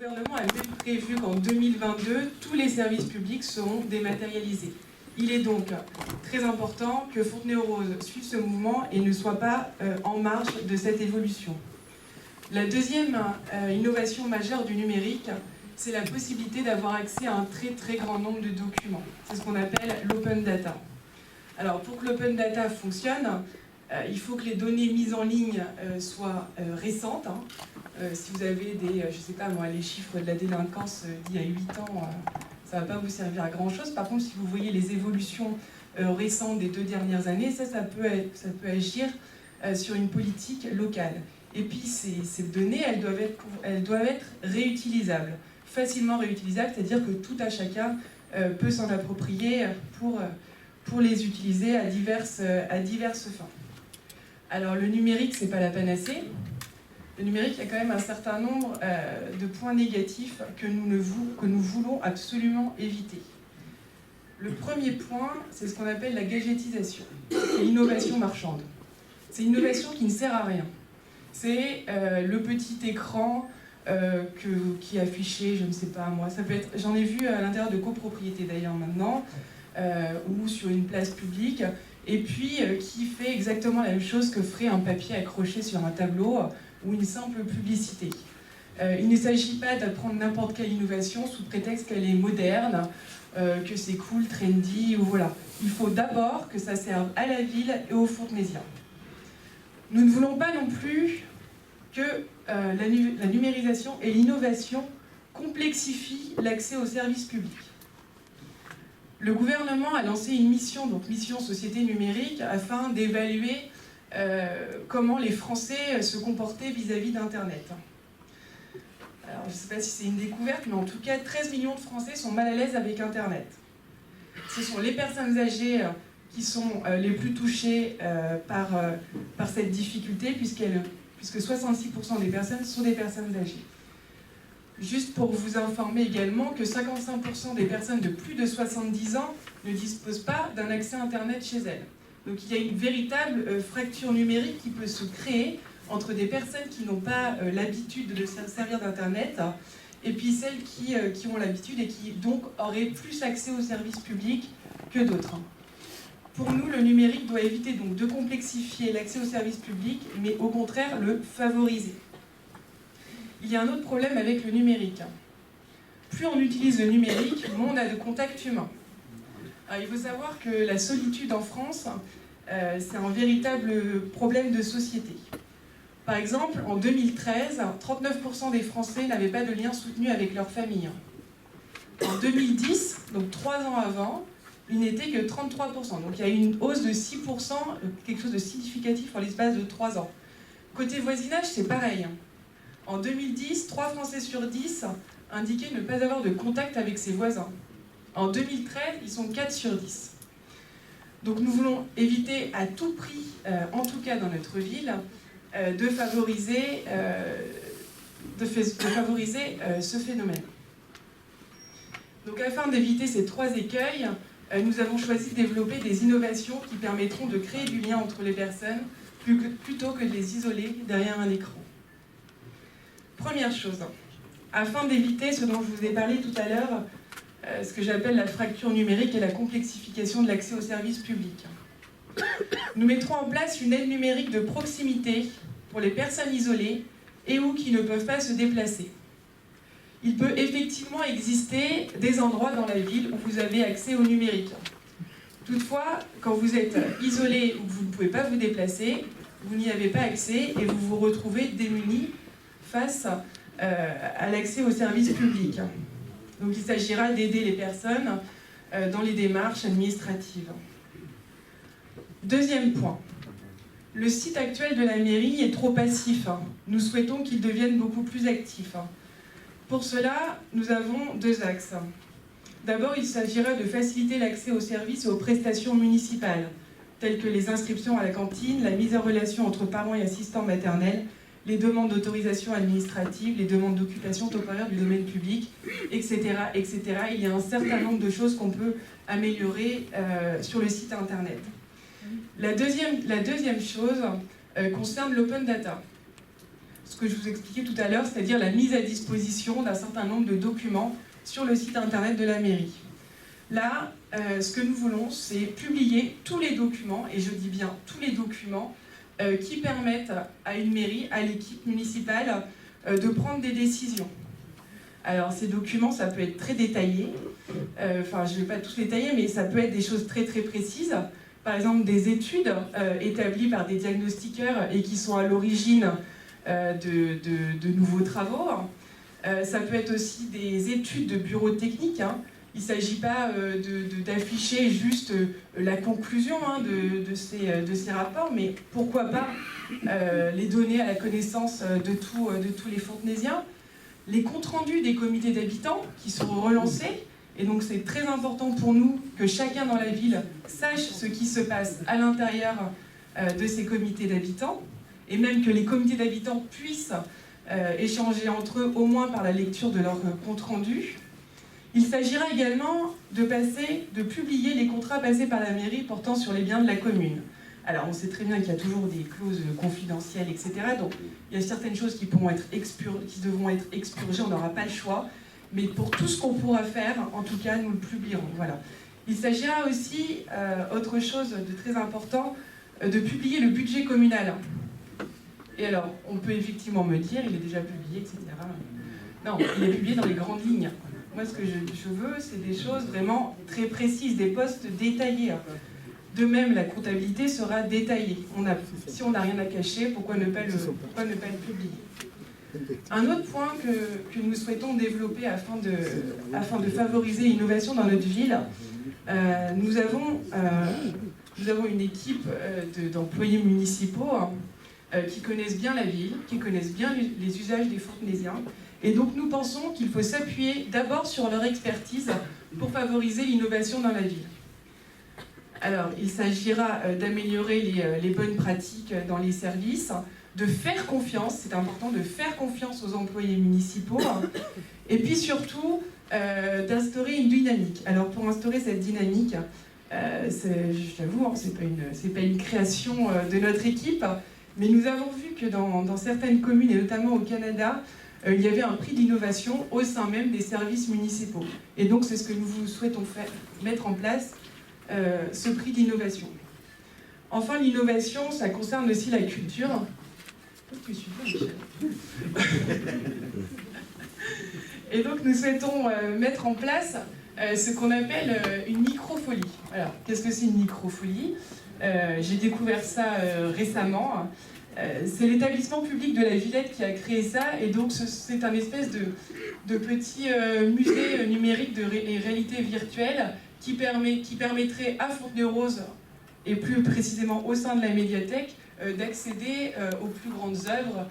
gouvernement a même prévu qu'en 2022, tous les services publics seront dématérialisés. Il est donc très important que Fontenay-aux-Roses suive ce mouvement et ne soit pas en marge de cette évolution. La deuxième innovation majeure du numérique, c'est la possibilité d'avoir accès à un très très grand nombre de documents. C'est ce qu'on appelle l'open data. Alors pour que l'open data fonctionne, il faut que les données mises en ligne soient récentes. Si vous avez je sais pas moi, les chiffres de la délinquance d'il y a 8 ans, ça ne va pas vous servir à grand chose. Par contre, si vous voyez les évolutions récentes des 2 dernières années, ça peut agir sur une politique locale. Et puis ces données, elles doivent être réutilisables, facilement réutilisables, c'est-à dire que tout à chacun peut s'en approprier pour les utiliser à diverses fins. Alors le numérique, c'est pas la panacée. Le numérique, il y a quand même un certain nombre de points négatifs que nous voulons absolument éviter. Le premier point, c'est ce qu'on appelle la gadgetisation, c'est l'innovation marchande. C'est une innovation qui ne sert à rien. C'est le petit écran qui est affiché, je ne sais pas moi, ça peut être, j'en ai vu à l'intérieur de copropriétés d'ailleurs maintenant, ou sur une place publique, et puis qui fait exactement la même chose que ferait un papier accroché sur un tableau ou une simple publicité. Il ne s'agit pas d'apprendre n'importe quelle innovation sous prétexte qu'elle est moderne, que c'est cool, trendy, ou voilà. Il faut d'abord que ça serve à la ville et aux Fontenaisiens. Nous ne voulons pas non plus que la numérisation et l'innovation complexifient l'accès aux services publics. Le gouvernement a lancé une mission, donc mission société numérique, afin d'évaluer comment les Français se comportaient vis-à-vis d'Internet. Alors, je ne sais pas si c'est une découverte, mais en tout cas, 13 millions de Français sont mal à l'aise avec Internet. Ce sont les personnes âgées qui sont les plus touchées par cette difficulté, puisque 66% des personnes sont des personnes âgées. Juste pour vous informer également que 55% des personnes de plus de 70 ans ne disposent pas d'un accès Internet chez elles. Donc il y a une véritable fracture numérique qui peut se créer entre des personnes qui n'ont pas l'habitude de se servir d'Internet et puis celles qui ont l'habitude et qui donc auraient plus accès aux services publics que d'autres. Pour nous, le numérique doit éviter donc de complexifier l'accès aux services publics, mais au contraire le favoriser. Il y a un autre problème avec le numérique. Plus on utilise le numérique, moins on a de contact humain. Alors, il faut savoir que la solitude en France, c'est un véritable problème de société. Par exemple, en 2013, 39% des Français n'avaient pas de lien soutenu avec leur famille. En 2010, donc 3 ans avant, il n'était que 33%. Donc il y a eu une hausse de 6%, quelque chose de significatif en l'espace de 3 ans. Côté voisinage, c'est pareil. En 2010, 3 Français sur 10 indiquaient ne pas avoir de contact avec ses voisins. En 2013, ils sont 4 sur 10. Donc nous voulons éviter à tout prix, en tout cas dans notre ville, de favoriser ce phénomène. Donc afin d'éviter ces 3 écueils, nous avons choisi de développer des innovations qui permettront de créer du lien entre les personnes plutôt que de les isoler derrière un écran. Première chose, afin d'éviter ce dont je vous ai parlé tout à l'heure, ce que j'appelle la fracture numérique et la complexification de l'accès aux services publics. Nous mettrons en place une aide numérique de proximité pour les personnes isolées et ou qui ne peuvent pas se déplacer. Il peut effectivement exister des endroits dans la ville où vous avez accès au numérique. Toutefois, quand vous êtes isolé ou que vous ne pouvez pas vous déplacer, vous n'y avez pas accès et vous vous retrouvez démunis face à l'accès aux services publics. Donc il s'agira d'aider les personnes dans les démarches administratives. Deuxième point, le site actuel de la mairie est trop passif. Nous souhaitons qu'il devienne beaucoup plus actif. Pour cela, nous avons 2 axes. D'abord, il s'agira de faciliter l'accès aux services et aux prestations municipales, telles que les inscriptions à la cantine, la mise en relation entre parents et assistants maternels, les demandes d'autorisation administrative, les demandes d'occupation temporaire du domaine public, etc., etc. Il y a un certain nombre de choses qu'on peut améliorer sur le site internet. La deuxième chose concerne l'open data. ce que je vous expliquais tout à l'heure, c'est-à-dire la mise à disposition d'un certain nombre de documents sur le site internet de la mairie. Là, ce que nous voulons, c'est publier tous les documents, et je dis bien tous les documents, qui permettent à une mairie, à l'équipe municipale, de prendre des décisions. Alors ces documents, ça peut être très détaillé, enfin je ne vais pas tous détailler, mais ça peut être des choses très très précises. Par exemple des études établies par des diagnostiqueurs et qui sont à l'origine de nouveaux travaux. Ça peut être aussi des études de bureaux techniques. Il ne s'agit pas d'afficher juste la conclusion de ces rapports, mais pourquoi pas les donner à la connaissance de tous les Fontenaisiens. Les comptes rendus des comités d'habitants qui seront relancés, et donc c'est très important pour nous que chacun dans la ville sache ce qui se passe à l'intérieur de ces comités d'habitants, et même que les comités d'habitants puissent échanger entre eux, au moins par la lecture de leurs comptes rendus. Il s'agira également de publier les contrats passés par la mairie portant sur les biens de la commune. Alors, on sait très bien qu'il y a toujours des clauses confidentielles, etc. Donc, il y a certaines choses qui devront être expurgées, on n'aura pas le choix. Mais pour tout ce qu'on pourra faire, en tout cas, nous le publierons. Voilà. Il s'agira aussi, autre chose de très important, de publier le budget communal. Et alors, on peut effectivement me dire, il est déjà publié, etc. Non, il est publié dans les grandes lignes. Moi, ce que je veux, c'est des choses vraiment très précises, des postes détaillés. De même, la comptabilité sera détaillée. Si on n'a rien à cacher, pourquoi ne pas le publier? Un autre point que nous souhaitons développer afin de favoriser l'innovation dans notre ville, nous avons une équipe d'employés municipaux qui connaissent bien la ville, qui connaissent bien les usages des Fontenaisiens. Et donc nous pensons qu'il faut s'appuyer d'abord sur leur expertise pour favoriser l'innovation dans la ville. Alors, il s'agira d'améliorer les bonnes pratiques dans les services, de faire confiance, c'est important de faire confiance aux employés municipaux, et puis surtout d'instaurer une dynamique. Alors pour instaurer cette dynamique, je t'avoue, c'est pas une création de notre équipe, mais nous avons vu que dans certaines communes, et notamment au Canada, il y avait un prix d'innovation au sein même des services municipaux. Et donc c'est ce que nous souhaitons mettre en place, ce prix d'innovation. Enfin, l'innovation, ça concerne aussi la culture. Et donc, nous souhaitons mettre en place ce qu'on appelle une microfolie. Alors, qu'est-ce que c'est une microfolie? J'ai découvert ça récemment. C'est l'établissement public de la Villette qui a créé ça, et donc c'est un espèce de petit musée numérique de réalité virtuelle qui permettrait à Fontenay-aux-Roses, et plus précisément au sein de la médiathèque, d'accéder aux plus grandes œuvres.